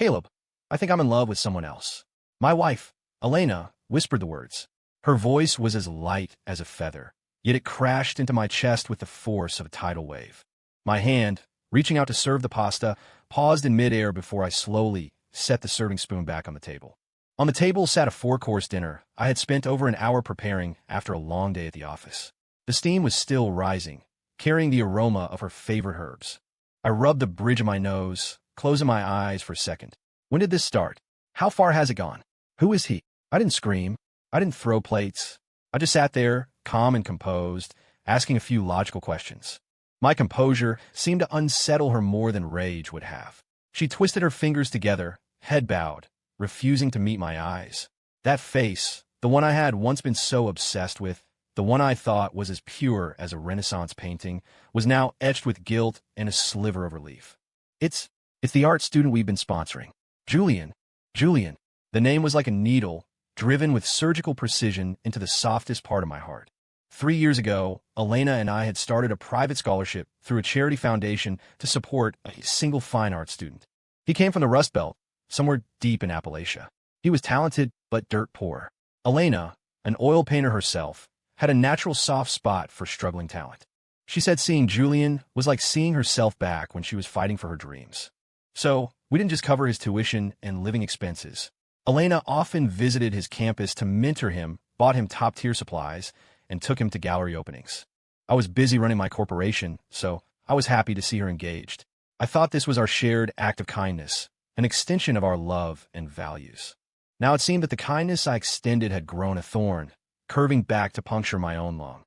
Caleb, I think I'm in love with someone else. My wife, Elena, whispered the words. Her voice was as light as a feather, yet it crashed into my chest with the force of a tidal wave. My hand, reaching out to serve the pasta, paused in midair before I slowly set the serving spoon back on the table. On the table sat a four-course dinner I had spent over an hour preparing after a long day at the office. The steam was still rising, carrying the aroma of her favorite herbs. I rubbed the bridge of my nose, closing my eyes for a second. When did this start? How far has it gone? Who is he? I didn't scream. I didn't throw plates. I just sat there, calm and composed, asking a few logical questions. My composure seemed to unsettle her more than rage would have. She twisted her fingers together, head bowed, refusing to meet my eyes. That face, the one I had once been so obsessed with, the one I thought was as pure as a Renaissance painting, was now etched with guilt and a sliver of relief. It's the art student we've been sponsoring. Julian. Julian. The name was like a needle, driven with surgical precision into the softest part of my heart. 3 years ago, Elena and I had started a private scholarship through a charity foundation to support a single fine art student. He came from the Rust Belt, somewhere deep in Appalachia. He was talented, but dirt poor. Elena, an oil painter herself, had a natural soft spot for struggling talent. She said seeing Julian was like seeing herself back when she was fighting for her dreams. So, we didn't just cover his tuition and living expenses. Elena often visited his campus to mentor him, bought him top-tier supplies, and took him to gallery openings. I was busy running my corporation, so I was happy to see her engaged. I thought this was our shared act of kindness, an extension of our love and values. Now it seemed that the kindness I extended had grown a thorn, curving back to puncture my own lung.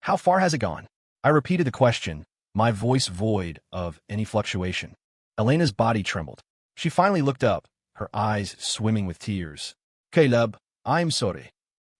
How far has it gone? I repeated the question, my voice void of any fluctuation. Elena's body trembled. She finally looked up, her eyes swimming with tears. Caleb, I'm sorry.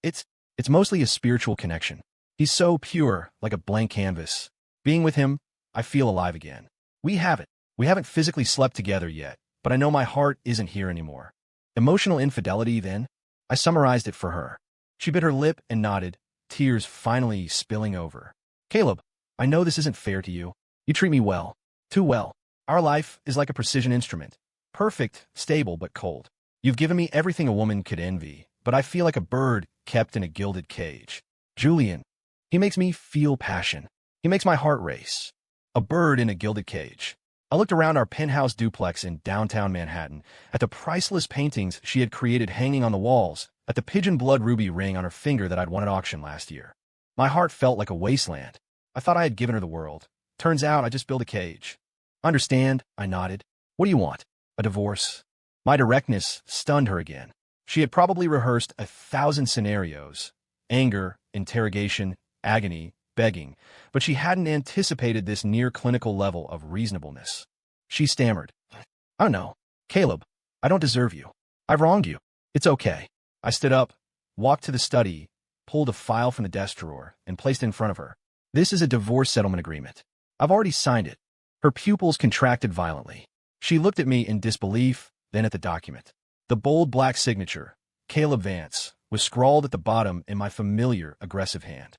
It's mostly a spiritual connection. He's so pure, like a blank canvas. Being with him, I feel alive again. We haven't physically slept together yet, but I know my heart isn't here anymore. Emotional infidelity, then? I summarized it for her. She bit her lip and nodded, tears finally spilling over. Caleb, I know this isn't fair to you. You treat me well. Too well. Our life is like a precision instrument. Perfect, stable, but cold. You've given me everything a woman could envy, but I feel like a bird kept in a gilded cage. Julian, he makes me feel passion. He makes my heart race. A bird in a gilded cage. I looked around our penthouse duplex in downtown Manhattan, at the priceless paintings she had created hanging on the walls, at the pigeon blood ruby ring on her finger that I'd won at auction last year. My heart felt like a wasteland. I thought I had given her the world. Turns out I just built a cage. Understand, I nodded. What do you want? A divorce? My directness stunned her again. She had probably rehearsed 1,000 scenarios. Anger, interrogation, agony, begging, but she hadn't anticipated this near-clinical level of reasonableness. She stammered. I don't know. Caleb, I don't deserve you. I've wronged you. It's okay. I stood up, walked to the study, pulled a file from the desk drawer, and placed it in front of her. This is a divorce settlement agreement. I've already signed it. Her pupils contracted violently. She looked at me in disbelief, then at the document. The bold black signature, Caleb Vance, was scrawled at the bottom in my familiar, aggressive hand.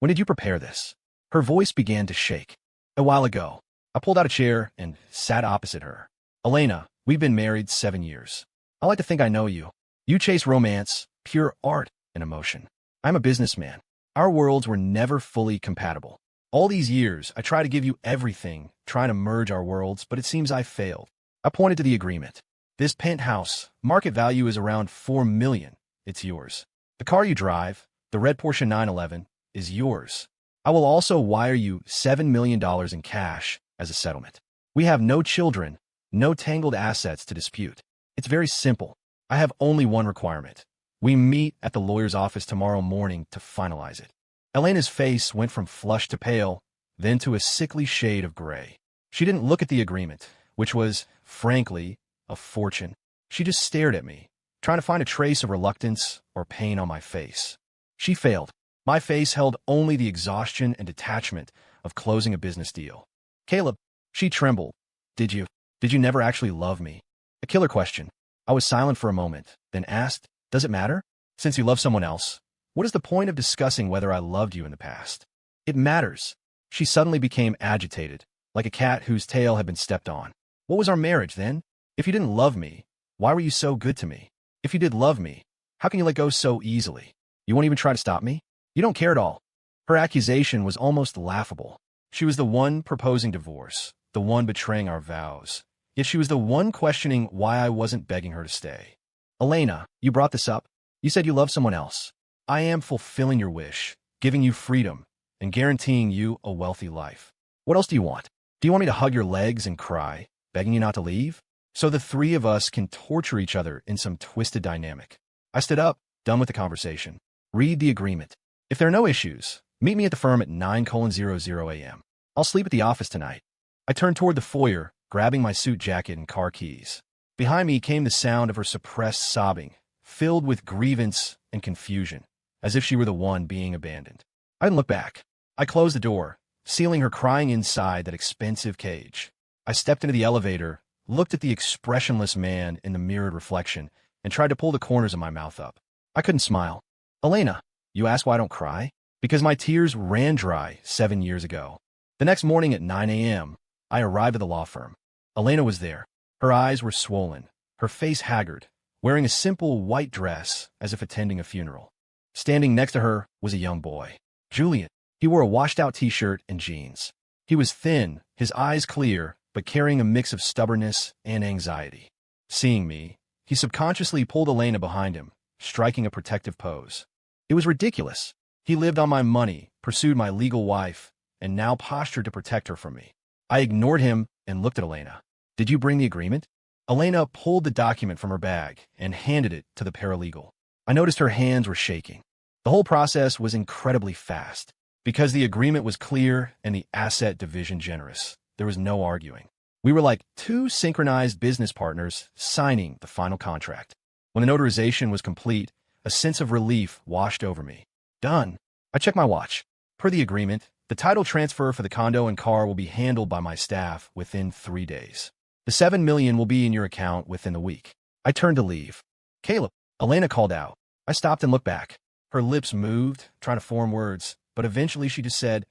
When did you prepare this? Her voice began to shake. A while ago. I pulled out a chair and sat opposite her. Elena, we've been married 7 years. I like to think I know you. You chase romance, pure art, and emotion. I'm a businessman. Our worlds were never fully compatible. All these years, I try to give you everything, trying to merge our worlds, but it seems I failed. I pointed to the agreement. This penthouse, market value is around $4 million. It's yours. The car you drive, the red Porsche 911, is yours. I will also wire you $7 million in cash as a settlement. We have no children, no tangled assets to dispute. It's very simple. I have only one requirement. We meet at the lawyer's office tomorrow morning to finalize it. Elena's face went from flush to pale, then to a sickly shade of gray. She didn't look at the agreement, which was, frankly, a fortune. She just stared at me, trying to find a trace of reluctance or pain on my face. She failed. My face held only the exhaustion and detachment of closing a business deal. Caleb, she trembled. Did you never actually love me? A killer question. I was silent for a moment, then asked, does it matter? Since you love someone else, what is the point of discussing whether I loved you in the past? It matters. She suddenly became agitated, like a cat whose tail had been stepped on. What was our marriage then? If you didn't love me, why were you so good to me? If you did love me, how can you let go so easily? You won't even try to stop me? You don't care at all." Her accusation was almost laughable. She was the one proposing divorce, the one betraying our vows. Yet she was the one questioning why I wasn't begging her to stay. "Elena, you brought this up. You said you love someone else. I am fulfilling your wish, giving you freedom, and guaranteeing you a wealthy life. What else do you want? Do you want me to hug your legs and cry, begging you not to leave? So the three of us can torture each other in some twisted dynamic." I stood up, done with the conversation. "Read the agreement. If there are no issues, meet me at the firm at 9:00 a.m. I'll sleep at the office tonight." I turned toward the foyer, grabbing my suit jacket and car keys. Behind me came the sound of her suppressed sobbing, filled with grievance and confusion, as if she were the one being abandoned. I didn't look back. I closed the door, sealing her crying inside that expensive cage. I stepped into the elevator, looked at the expressionless man in the mirrored reflection, and tried to pull the corners of my mouth up. I couldn't smile. "Elena, you ask why I don't cry? Because my tears ran dry 7 years ago." The next morning at 9 a.m., I arrived at the law firm. Elena was there. Her eyes were swollen, her face haggard, wearing a simple white dress as if attending a funeral. Standing next to her was a young boy, Julian. He wore a washed-out t-shirt and jeans. He was thin, his eyes clear, but carrying a mix of stubbornness and anxiety. Seeing me, he subconsciously pulled Elena behind him, striking a protective pose. It was ridiculous. He lived on my money, pursued my legal wife, and now postured to protect her from me. I ignored him and looked at Elena. "Did you bring the agreement?" Elena pulled the document from her bag and handed it to the paralegal. I noticed her hands were shaking. The whole process was incredibly fast. Because the agreement was clear and the asset division generous, there was no arguing. We were like two synchronized business partners signing the final contract. When the notarization was complete, a sense of relief washed over me. Done. I checked my watch. Per the agreement, the title transfer for the condo and car will be handled by my staff within 3 days. The $7 million will be in your account within the week. I turned to leave. "Caleb," Elena called out. I stopped and looked back. Her lips moved, trying to form words, but eventually she just said,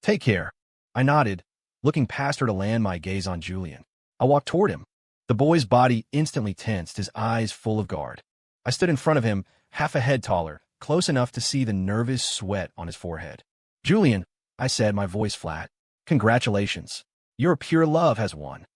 "Take care." I nodded, looking past her to land my gaze on Julian. I walked toward him. The boy's body instantly tensed, his eyes full of guard. I stood in front of him, half a head taller, close enough to see the nervous sweat on his forehead. "Julian," I said, my voice flat, "congratulations. Your pure love has won."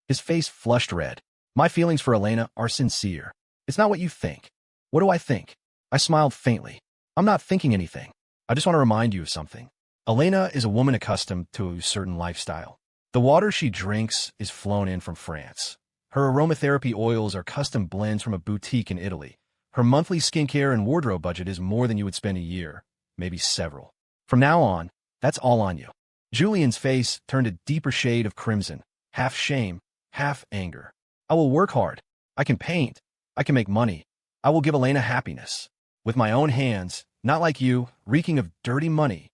His face flushed red. "My feelings for Elena are sincere. It's not what you think." "What do I think?" I smiled faintly. "I'm not thinking anything. I just want to remind you of something. Elena is a woman accustomed to a certain lifestyle. The water she drinks is flown in from France. Her aromatherapy oils are custom blends from a boutique in Italy. Her monthly skincare and wardrobe budget is more than you would spend a year, maybe several. From now on, that's all on you." Julian's face turned a deeper shade of crimson, half shame, half anger. "I will work hard. I can paint. I can make money. I will give Elena happiness. With my own hands, not like you, reeking of dirty money."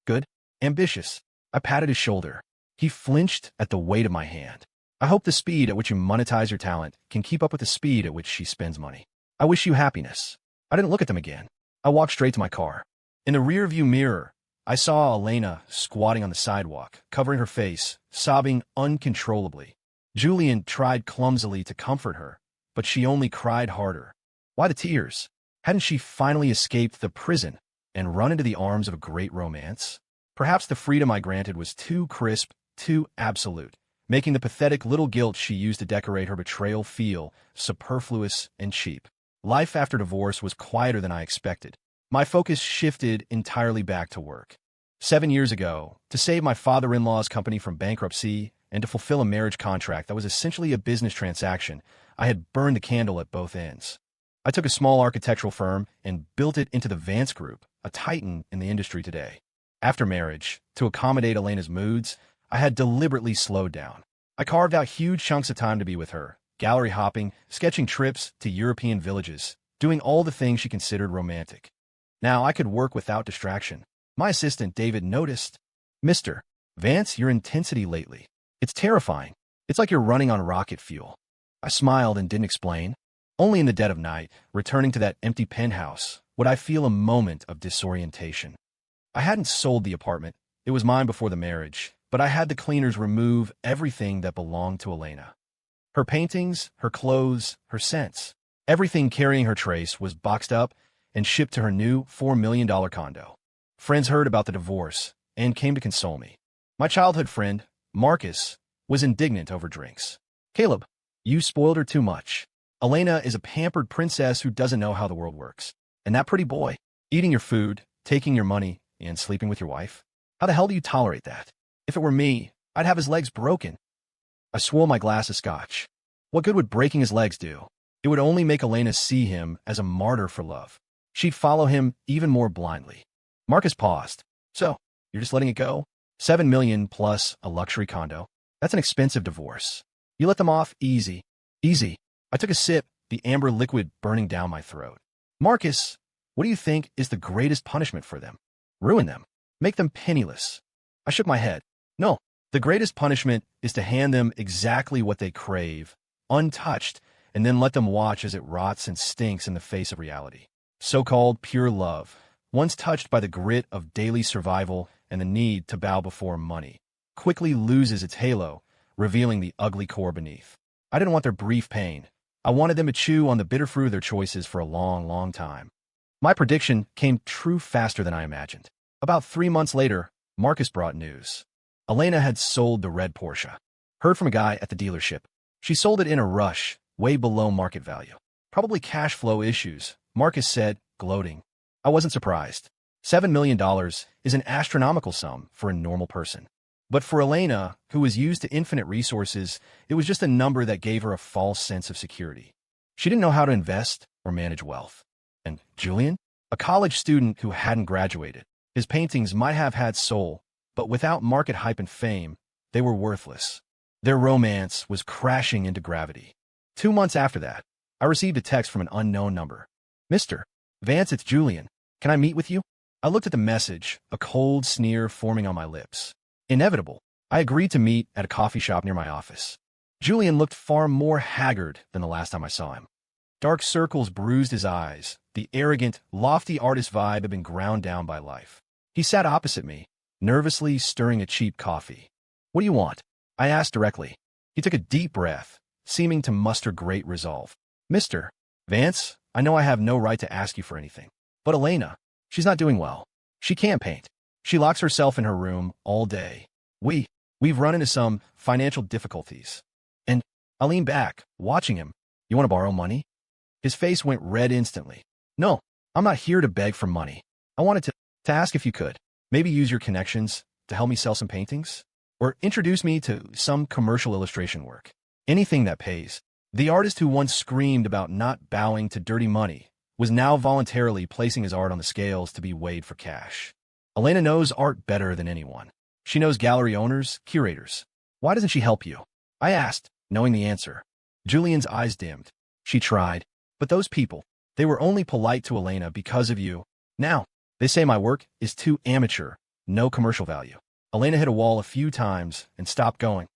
"Good. Ambitious." I patted his shoulder. He flinched at the weight of my hand. "I hope the speed at which you monetize your talent can keep up with the speed at which she spends money. I wish you happiness." I didn't look at them again. I walked straight to my car. In the rearview mirror, I saw Elena squatting on the sidewalk, covering her face, sobbing uncontrollably. Julian tried clumsily to comfort her, but she only cried harder. Why the tears? Hadn't she finally escaped the prison and run into the arms of a great romance? Perhaps the freedom I granted was too crisp, too absolute, making the pathetic little guilt she used to decorate her betrayal feel superfluous and cheap. Life after divorce was quieter than I expected. My focus shifted entirely back to work. 7 years ago, to save my father-in-law's company from bankruptcy and to fulfill a marriage contract that was essentially a business transaction, I had burned the candle at both ends. I took a small architectural firm and built it into the Vance Group, a titan in the industry today. After marriage, to accommodate Elena's moods, I had deliberately slowed down. I carved out huge chunks of time to be with her, gallery hopping, sketching trips to European villages, doing all the things she considered romantic. Now I could work without distraction. My assistant, David, noticed, "Mr. Vance, your intensity lately. It's terrifying. It's like you're running on rocket fuel." I smiled and didn't explain. Only in the dead of night, returning to that empty penthouse, would I feel a moment of disorientation. I hadn't sold the apartment. It was mine before the marriage, but I had the cleaners remove everything that belonged to Elena. Her paintings, her clothes, her scents. Everything carrying her trace was boxed up and shipped to her new $4 million condo. Friends heard about the divorce and came to console me. My childhood friend, Marcus, was indignant over drinks. Caleb, you spoiled her too much. Elena is a pampered princess who doesn't know how the world works. And that pretty boy, eating your food, taking your money, and sleeping with your wife? How the hell do you tolerate that? If it were me, I'd have his legs broken. I swore my glass of scotch. What good would breaking his legs do? It would only make Elena see him as a martyr for love. She'd follow him even more blindly. Marcus paused. So, you're just letting it go? $7 million plus a luxury condo. That's an expensive divorce. You let them off easy. Easy. I took a sip, the amber liquid burning down my throat. Marcus, what do you think is the greatest punishment for them? Ruin them. Make them penniless. I shook my head. No, the greatest punishment is to hand them exactly what they crave, untouched, and then let them watch as it rots and stinks in the face of reality. So-called pure love, once touched by the grit of daily survival and the need to bow before money, quickly loses its halo, revealing the ugly core beneath. I didn't want their brief pain. I wanted them to chew on the bitter fruit of their choices for a long, long time. My prediction came true faster than I imagined. About 3 months later, Marcus brought news. Elena had sold the red Porsche. Heard from a guy at the dealership. She sold it in a rush, way below market value. Probably cash flow issues, Marcus said, gloating. I wasn't surprised. $7 million is an astronomical sum for a normal person. But for Elena, who was used to infinite resources, it was just a number that gave her a false sense of security. She didn't know how to invest or manage wealth. And Julian? A college student who hadn't graduated. His paintings might have had soul, but without market hype and fame, they were worthless. Their romance was crashing into gravity. 2 months after that, I received a text from an unknown number. Mr. Vance, it's Julian. Can I meet with you? I looked at the message, a cold sneer forming on my lips. Inevitable. I agreed to meet at a coffee shop near my office. Julian looked far more haggard than the last time I saw him. Dark circles bruised his eyes. The arrogant, lofty artist vibe had been ground down by life. He sat opposite me, nervously stirring a cheap coffee. What do you want? I asked directly. He took a deep breath, seeming to muster great resolve. Mr. Vance, I know I have no right to ask you for anything. But Elena, she's not doing well. She can't paint. She locks herself in her room all day. We've run into some financial difficulties. And I leaned back, watching him. You want to borrow money? His face went red instantly. No, I'm not here to beg for money. I wanted to ask if you could. Maybe use your connections to help me sell some paintings? Or introduce me to some commercial illustration work. Anything that pays. The artist who once screamed about not bowing to dirty money was now voluntarily placing his art on the scales to be weighed for cash. Elena knows art better than anyone. She knows gallery owners, curators. Why doesn't she help you? I asked, knowing the answer. Julian's eyes dimmed. She tried. But those people, they were only polite to Elena because of you. Now, they say my work is too amateur, no commercial value. Elena hit a wall a few times and stopped going.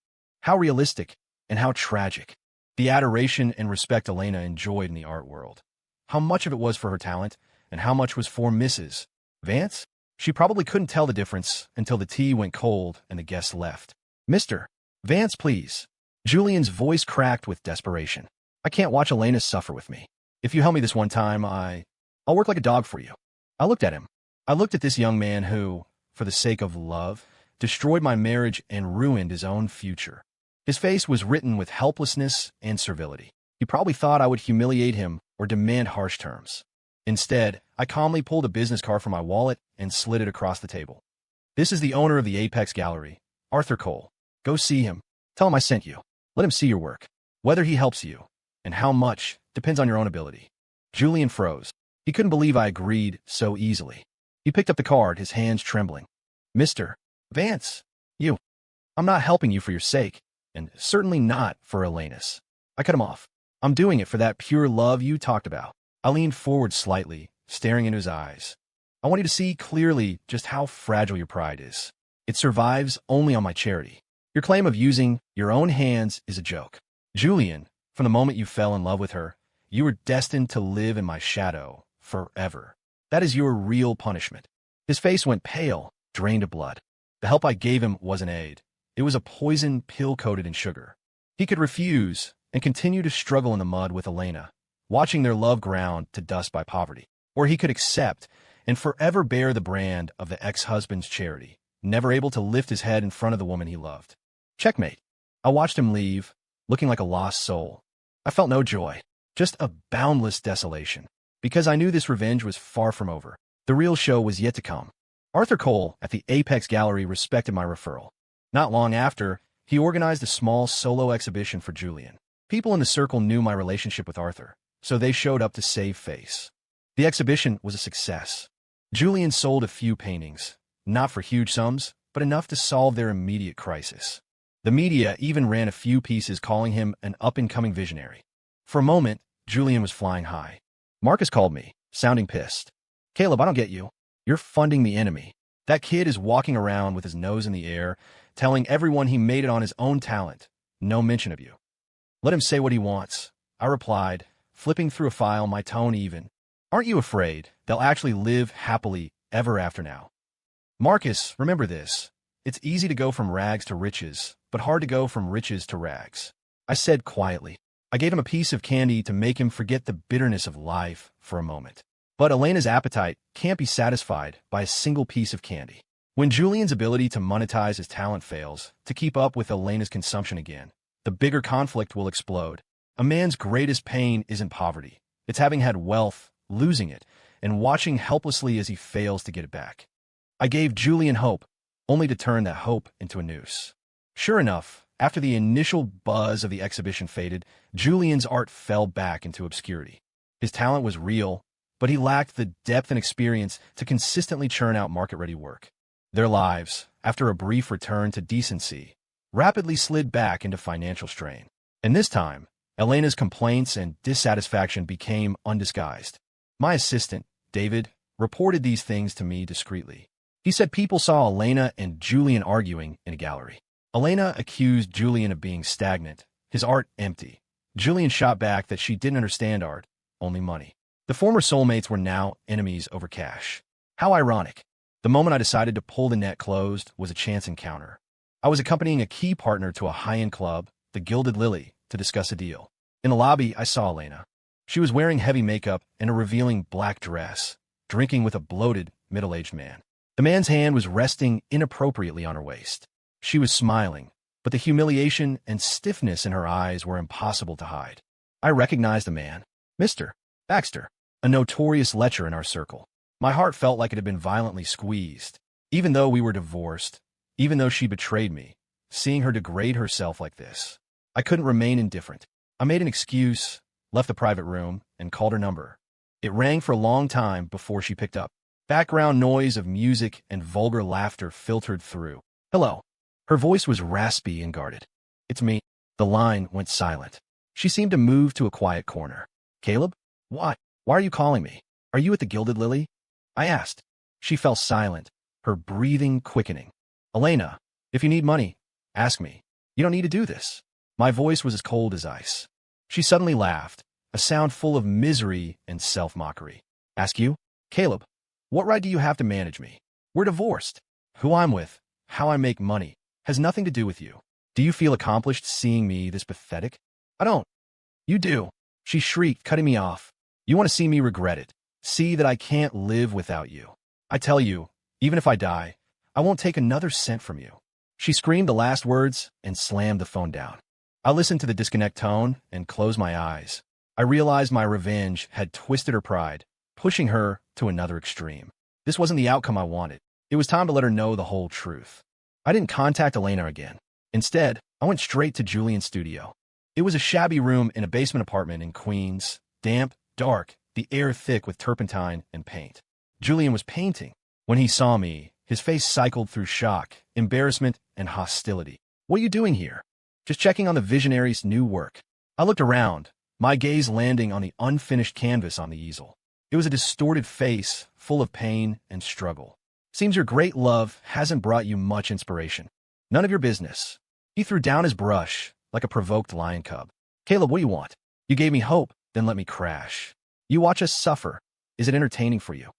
How realistic and how tragic. The adoration and respect Elena enjoyed in the art world. How much of it was for her talent and how much was for Mrs. Vance? She probably couldn't tell the difference until the tea went cold and the guests left. Mr. Vance, please. Julian's voice cracked with desperation. I can't watch Elena suffer with me. If you help me this one time, I'll work like a dog for you. I looked at him. I looked at this young man who, for the sake of love, destroyed my marriage and ruined his own future. His face was written with helplessness and servility. He probably thought I would humiliate him or demand harsh terms. Instead, I calmly pulled a business card from my wallet and slid it across the table. This is the owner of the Apex Gallery, Arthur Cole. Go see him. Tell him I sent you. Let him see your work. Whether he helps you, and how much, depends on your own ability. Julian froze. He couldn't believe I agreed so easily. He picked up the card, his hands trembling. Mr. Vance, I'm not helping you for your sake, and certainly not for Elena's. I cut him off. I'm doing it for that pure love you talked about. I leaned forward slightly, staring into his eyes. I want you to see clearly just how fragile your pride is. It survives only on my charity. Your claim of using your own hands is a joke. Julian, from the moment you fell in love with her, you were destined to live in my shadow forever. That is your real punishment. His face went pale, drained of blood. The help I gave him wasn't aid. It was a poison pill coated in sugar. He could refuse, and continue to struggle in the mud with Elena, watching their love ground to dust by poverty. Or he could accept and forever bear the brand of the ex-husband's charity, never able to lift his head in front of the woman he loved. Checkmate. I watched him leave, looking like a lost soul. I felt no joy, just a boundless desolation, because I knew this revenge was far from over. The real show was yet to come. Arthur Cole at the Apex Gallery respected my referral. Not long after, he organized a small solo exhibition for Julian. People in the circle knew my relationship with Arthur, so they showed up to save face. The exhibition was a success. Julian sold a few paintings, not for huge sums, but enough to solve their immediate crisis. The media even ran a few pieces calling him an up-and-coming visionary. For a moment, Julian was flying high. Marcus called me, sounding pissed. Caleb, I don't get you. You're funding the enemy. That kid is walking around with his nose in the air, telling everyone he made it on his own talent. No mention of you. Let him say what he wants, I replied, flipping through a file, my tone even. Aren't you afraid they'll actually live happily ever after now? Marcus, remember this. It's easy to go from rags to riches, but hard to go from riches to rags. I said quietly. I gave him a piece of candy to make him forget the bitterness of life for a moment. But Elena's appetite can't be satisfied by a single piece of candy. When Julian's ability to monetize his talent fails to keep up with Elena's consumption again, the bigger conflict will explode. A man's greatest pain isn't poverty. It's having had wealth, losing it, and watching helplessly as he fails to get it back. I gave Julian hope, only to turn that hope into a noose. Sure enough, after the initial buzz of the exhibition faded, Julian's art fell back into obscurity. His talent was real, but he lacked the depth and experience to consistently churn out market-ready work. Their lives, after a brief return to decency, rapidly slid back into financial strain. And this time, Elena's complaints and dissatisfaction became undisguised. My assistant, David, reported these things to me discreetly. He said people saw Elena and Julian arguing in a gallery. Elena accused Julian of being stagnant, his art empty. Julian shot back that she didn't understand art, only money. The former soulmates were now enemies over cash. How ironic. The moment I decided to pull the net closed was a chance encounter. I was accompanying a key partner to a high-end club, the Gilded Lily, to discuss a deal. In the lobby, I saw Elena. She was wearing heavy makeup and a revealing black dress, drinking with a bloated, middle-aged man. The man's hand was resting inappropriately on her waist. She was smiling, but the humiliation and stiffness in her eyes were impossible to hide. I recognized the man, Mr. Baxter, a notorious lecher in our circle. My heart felt like it had been violently squeezed. Even though we were divorced, even though she betrayed me, seeing her degrade herself like this, I couldn't remain indifferent. I made an excuse, left the private room, and called her number. It rang for a long time before she picked up. Background noise of music and vulgar laughter filtered through. Hello. Her voice was raspy and guarded. It's me. The line went silent. She seemed to move to a quiet corner. Caleb? Why? Why are you calling me? Are you at the Gilded Lily? I asked. She fell silent, her breathing quickening. Elena, if you need money, ask me. You don't need to do this. My voice was as cold as ice. She suddenly laughed, a sound full of misery and self-mockery. Ask you? Caleb, what right do you have to manage me? We're divorced. Who I'm with, how I make money, has nothing to do with you. Do you feel accomplished seeing me this pathetic? I don't. You do. She shrieked, cutting me off. You want to see me regret it. See that I can't live without you. I tell you, even if I die, I won't take another cent from you. She screamed the last words and slammed the phone down. I listened to the disconnect tone and closed my eyes. I realized my revenge had twisted her pride, pushing her to another extreme. This wasn't the outcome I wanted. It was time to let her know the whole truth. I didn't contact Elena again. Instead, I went straight to Julian's studio. It was a shabby room in a basement apartment in Queens, damp, dark, the air thick with turpentine and paint. Julian was painting. When he saw me, his face cycled through shock, embarrassment, and hostility. What are you doing here? Just checking on the visionary's new work. I looked around, my gaze landing on the unfinished canvas on the easel. It was a distorted face, full of pain and struggle. Seems your great love hasn't brought you much inspiration. None of your business. He threw down his brush, like a provoked lion cub. Caleb, what do you want? You gave me hope, then let me crash. You watch us suffer. Is it entertaining for you?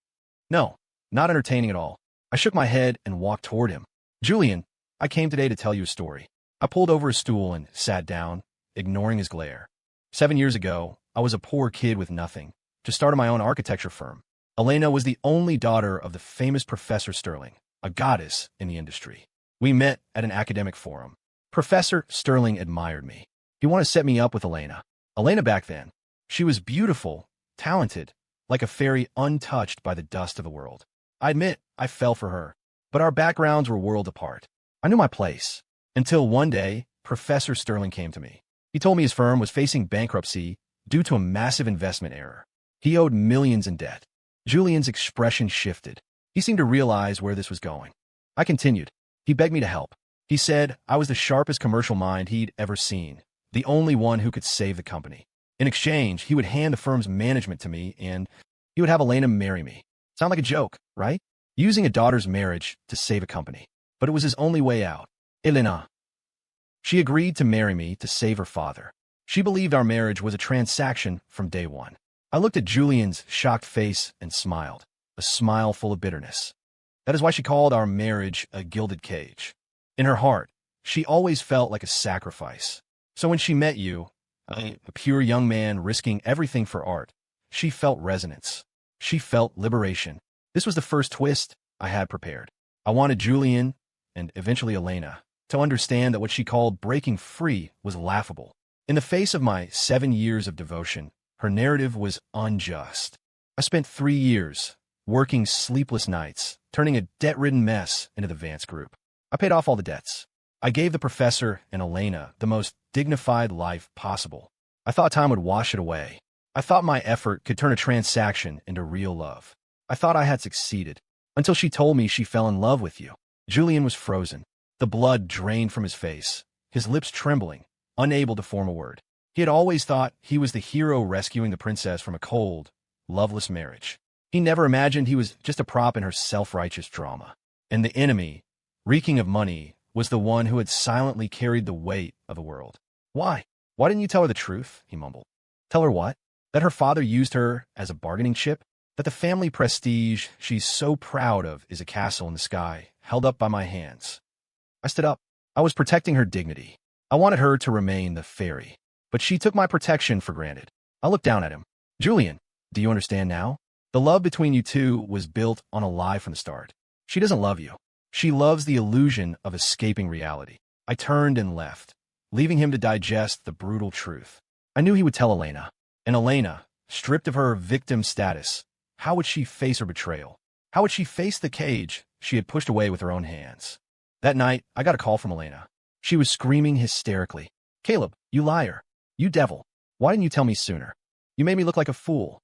No, not entertaining at all. I shook my head and walked toward him. Julian, I came today to tell you a story. I pulled over a stool and sat down, ignoring his glare. 7 years ago, I was a poor kid with nothing, just started my own architecture firm. Elena was the only daughter of the famous Professor Sterling, a goddess in the industry. We met at an academic forum. Professor Sterling admired me. He wanted to set me up with Elena. Elena back then, she was beautiful, talented, like a fairy untouched by the dust of the world. I admit I fell for her, but our backgrounds were worlds apart. I knew my place, until one day, Professor Sterling came to me. He told me his firm was facing bankruptcy due to a massive investment error. He owed millions in debt. Julian's expression shifted. He seemed to realize where this was going. I continued. He begged me to help. He said I was the sharpest commercial mind he'd ever seen, the only one who could save the company. In exchange, he would hand the firm's management to me, and he would have Elena marry me. Sound like a joke, right? Using a daughter's marriage to save a company. But it was his only way out. Elena. She agreed to marry me to save her father. She believed our marriage was a transaction from day one. I looked at Julian's shocked face and smiled, a smile full of bitterness. That is why she called our marriage a gilded cage. In her heart, she always felt like a sacrifice. So when she met you, a pure young man risking everything for art, she felt resonance. She felt liberation. This was the first twist I had prepared. I wanted Julian, and eventually Elena, to understand that what she called breaking free was laughable. In the face of my 7 years of devotion, her narrative was unjust. I spent 3 years working sleepless nights, turning a debt-ridden mess into the Vance Group. I paid off all the debts. I gave the professor and Elena the most dignified life possible. I thought time would wash it away. I thought my effort could turn a transaction into real love. I thought I had succeeded, until she told me she fell in love with you. Julian was frozen. The blood drained from his face, his lips trembling, unable to form a word. He had always thought he was the hero rescuing the princess from a cold, loveless marriage. He never imagined he was just a prop in her self-righteous drama. And the enemy, reeking of money, was the one who had silently carried the weight of the world. Why? Why didn't you tell her the truth? He mumbled. Tell her what? That her father used her as a bargaining chip? That the family prestige she's so proud of is a castle in the sky, held up by my hands? I stood up. I was protecting her dignity. I wanted her to remain the fairy. But she took my protection for granted. I looked down at him. Julian, do you understand now? The love between you two was built on a lie from the start. She doesn't love you. She loves the illusion of escaping reality. I turned and left, leaving him to digest the brutal truth. I knew he would tell Elena. And Elena, stripped of her victim status, how would she face her betrayal? How would she face the cage she had pushed away with her own hands? That night, I got a call from Elena. She was screaming hysterically. Caleb, you liar. You devil. Why didn't you tell me sooner? You made me look like a fool.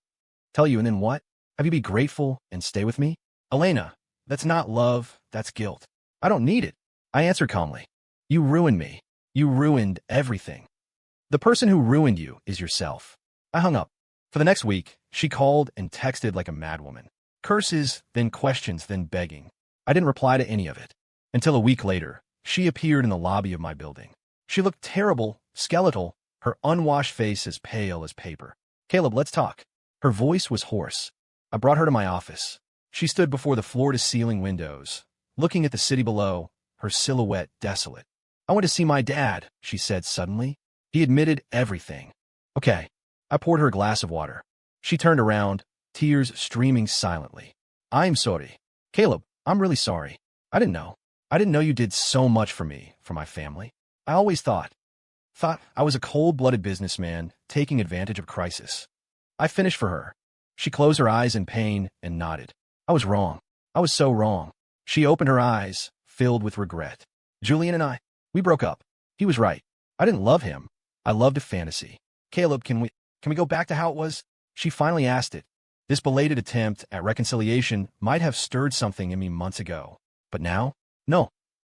Tell you, and then what? Have you be grateful and stay with me? Elena, that's not love, that's guilt. I don't need it. I answered calmly. You ruined me. You ruined everything. The person who ruined you is yourself. I hung up. For the next week, she called and texted like a madwoman. Curses, then questions, then begging. I didn't reply to any of it. Until a week later, she appeared in the lobby of my building. She looked terrible, skeletal, her unwashed face as pale as paper. Caleb, let's talk. Her voice was hoarse. I brought her to my office. She stood before the floor-to-ceiling windows, looking at the city below, her silhouette desolate. I went to see my dad, she said suddenly. He admitted everything. Okay. I poured her a glass of water. She turned around, tears streaming silently. I'm sorry. Caleb, I'm really sorry. I didn't know. I didn't know you did so much for me, for my family. I always thought I was a cold-blooded businessman taking advantage of crisis. I finished for her. She closed her eyes in pain and nodded. I was wrong. I was so wrong. She opened her eyes, filled with regret. Julian and we broke up. He was right. I didn't love him. I loved a fantasy. Caleb, can we go back to how it was? She finally asked it. This belated attempt at reconciliation might have stirred something in me months ago. But now? No.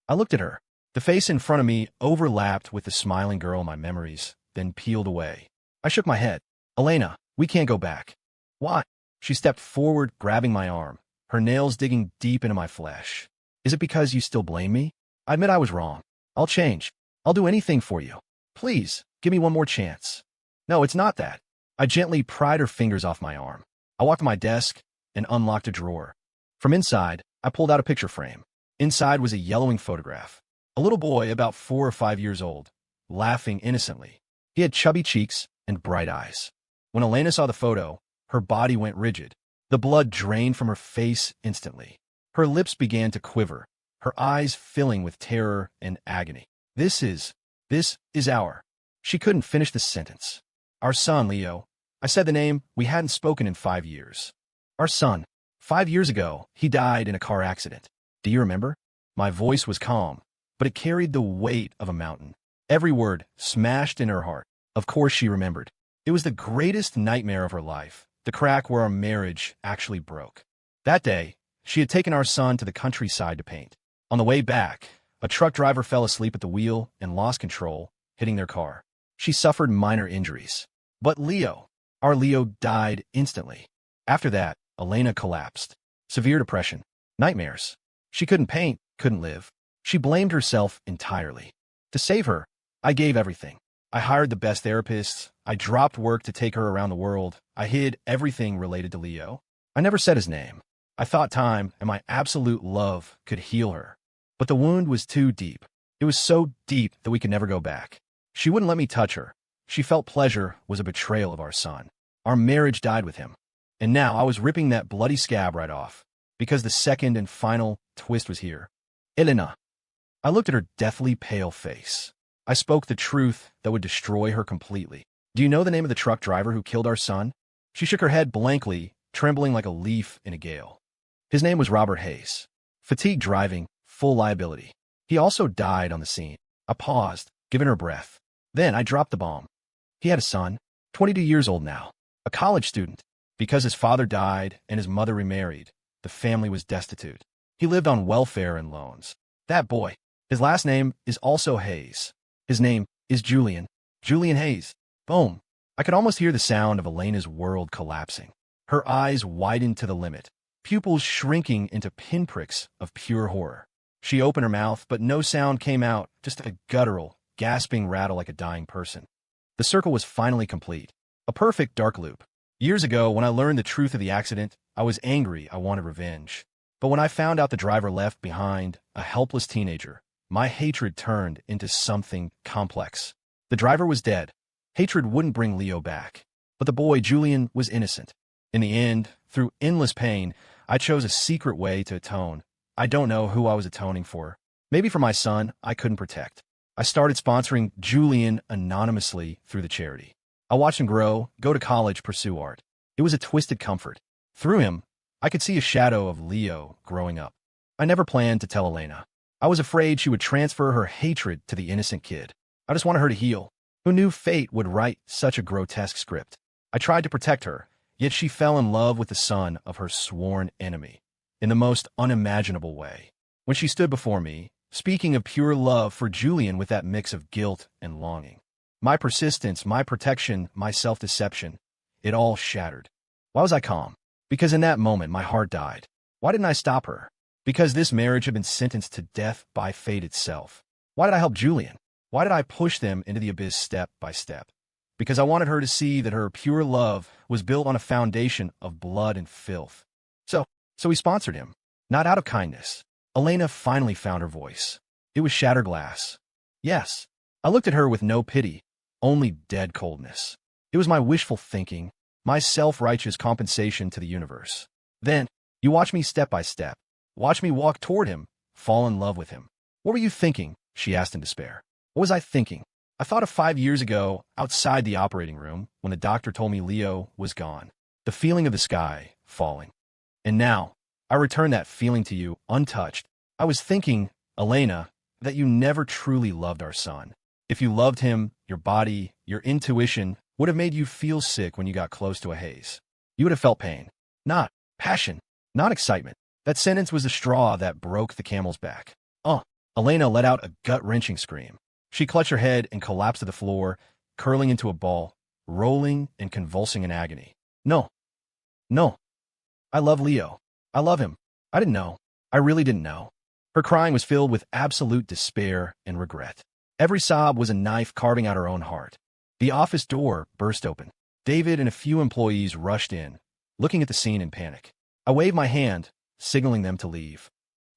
I looked at her. The face in front of me overlapped with the smiling girl in my memories, then peeled away. I shook my head. Elena, we can't go back. Why? She stepped forward, grabbing my arm, her nails digging deep into my flesh. Is it because you still blame me? I admit I was wrong. I'll change. I'll do anything for you. Please, give me one more chance. No, it's not that. I gently pried her fingers off my arm. I walked to my desk and unlocked a drawer. From inside, I pulled out a picture frame. Inside was a yellowing photograph. A little boy about 4 or 5 years old, laughing innocently. He had chubby cheeks and bright eyes. When Elena saw the photo, her body went rigid. The blood drained from her face instantly. Her lips began to quiver, her eyes filling with terror and agony. This is our. She couldn't finish the sentence. Our son, Leo. I said the name. We hadn't spoken in 5 years. Our son. 5 years ago, he died in a car accident. Do you remember? My voice was calm, but it carried the weight of a mountain. Every word smashed in her heart. Of course she remembered. It was the greatest nightmare of her life, the crack where our marriage actually broke. That day, she had taken our son to the countryside to paint. On the way back, a truck driver fell asleep at the wheel and lost control, hitting their car. She suffered minor injuries. But our Leo died instantly. After that, Elena collapsed. Severe depression. Nightmares. She couldn't paint, couldn't live. She blamed herself entirely. To save her, I gave everything. I hired the best therapists. I dropped work to take her around the world. I hid everything related to Leo. I never said his name. I thought time and my absolute love could heal her. But the wound was too deep. It was so deep that we could never go back. She wouldn't let me touch her. She felt pleasure was a betrayal of our son. Our marriage died with him. And now I was ripping that bloody scab right off. Because the second and final twist was here. Elena. I looked at her deathly pale face. I spoke the truth that would destroy her completely. Do you know the name of the truck driver who killed our son? She shook her head blankly, trembling like a leaf in a gale. His name was Robert Hayes. Fatigue driving, full liability. He also died on the scene. I paused, giving her breath. Then I dropped the bomb. He had a son, 22 years old now, a college student. Because his father died and his mother remarried, the family was destitute. He lived on welfare and loans. That boy, his last name is also Hayes. His name is Julian. Julian Hayes. Boom. I could almost hear the sound of Elena's world collapsing. Her eyes widened to the limit, pupils shrinking into pinpricks of pure horror. She opened her mouth, but no sound came out, just a guttural, gasping rattle like a dying person. The circle was finally complete. A perfect dark loop. Years ago, when I learned the truth of the accident, I was angry, I wanted revenge. But when I found out the driver left behind a helpless teenager, my hatred turned into something complex. The driver was dead. Hatred wouldn't bring Leo back. But the boy, Julian, was innocent. In the end, through endless pain, I chose a secret way to atone. I don't know who I was atoning for. Maybe for my son I couldn't protect. I started sponsoring Julian anonymously through the charity. I watched him grow, go to college, pursue art. It was a twisted comfort. Through him, I could see a shadow of Leo growing up. I never planned to tell Elena. I was afraid she would transfer her hatred to the innocent kid. I just wanted her to heal. Who knew fate would write such a grotesque script? I tried to protect her, yet she fell in love with the son of her sworn enemy, in the most unimaginable way. When she stood before me, speaking of pure love for Julian with that mix of guilt and longing. My persistence, my protection, my self-deception, it all shattered. Why was I calm? Because in that moment, my heart died. Why didn't I stop her? Because this marriage had been sentenced to death by fate itself. Why did I help Julian? Why did I push them into the abyss step by step? Because I wanted her to see that her pure love was built on a foundation of blood and filth. So we sponsored him. Not out of kindness. Elena finally found her voice. It was shattered glass. Yes. I looked at her with no pity, only dead coldness. It was my wishful thinking, my self-righteous compensation to the universe. Then, you watch me step by step. Watch me walk toward him, fall in love with him. What were you thinking? She asked in despair. What was I thinking? I thought of 5 years ago, outside the operating room, when the doctor told me Leo was gone. The feeling of the sky falling. And now, I return that feeling to you, untouched. I was thinking, Elena, that you never truly loved our son. If you loved him, your body, your intuition would have made you feel sick when you got close to a Hayes. You would have felt pain, not passion, not excitement. That sentence was the straw that broke the camel's back. Elena let out a gut-wrenching scream. She clutched her head and collapsed to the floor, curling into a ball, rolling and convulsing in agony. No. I love Leo. I love him. I didn't know. I really didn't know. Her crying was filled with absolute despair and regret. Every sob was a knife carving out her own heart. The office door burst open. David and a few employees rushed in, looking at the scene in panic. I waved my hand, signaling them to leave.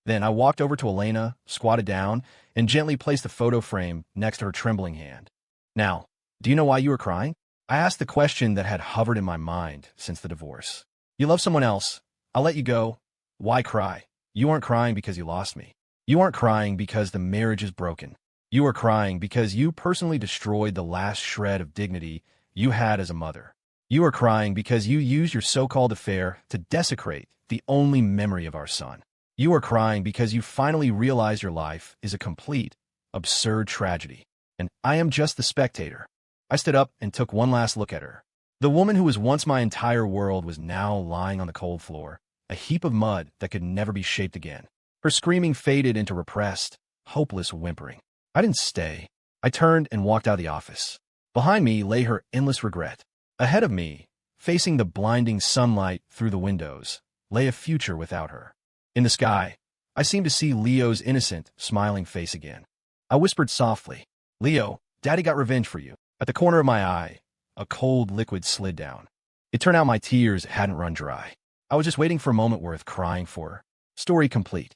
Then I walked over to Elena, squatted down, and gently placed the photo frame next to her trembling hand. Now, Do you know why you were crying? I asked the question that had hovered in my mind since the divorce. You love someone else. I'll let you go. Why cry? You aren't crying because you lost me. You aren't crying because the marriage is broken. You are crying because you personally destroyed the last shred of dignity you had as a mother. You are crying because you used your so-called affair to desecrate the only memory of our son. You are crying because you finally realize your life is a complete, absurd tragedy. And I am just the spectator. I stood up and took one last look at her. The woman who was once my entire world was now lying on the cold floor, a heap of mud that could never be shaped again. Her screaming faded into repressed, hopeless whimpering. I didn't stay. I turned and walked out of the office. Behind me lay her endless regret. Ahead of me, facing the blinding sunlight through the windows, lay a future without her. In the sky, I seemed to see Leo's innocent, smiling face again. I whispered softly, "Leo, Daddy got revenge for you." At the corner of my eye, a cold liquid slid down. It turned out my tears hadn't run dry. I was just waiting for a moment worth crying for. Story complete.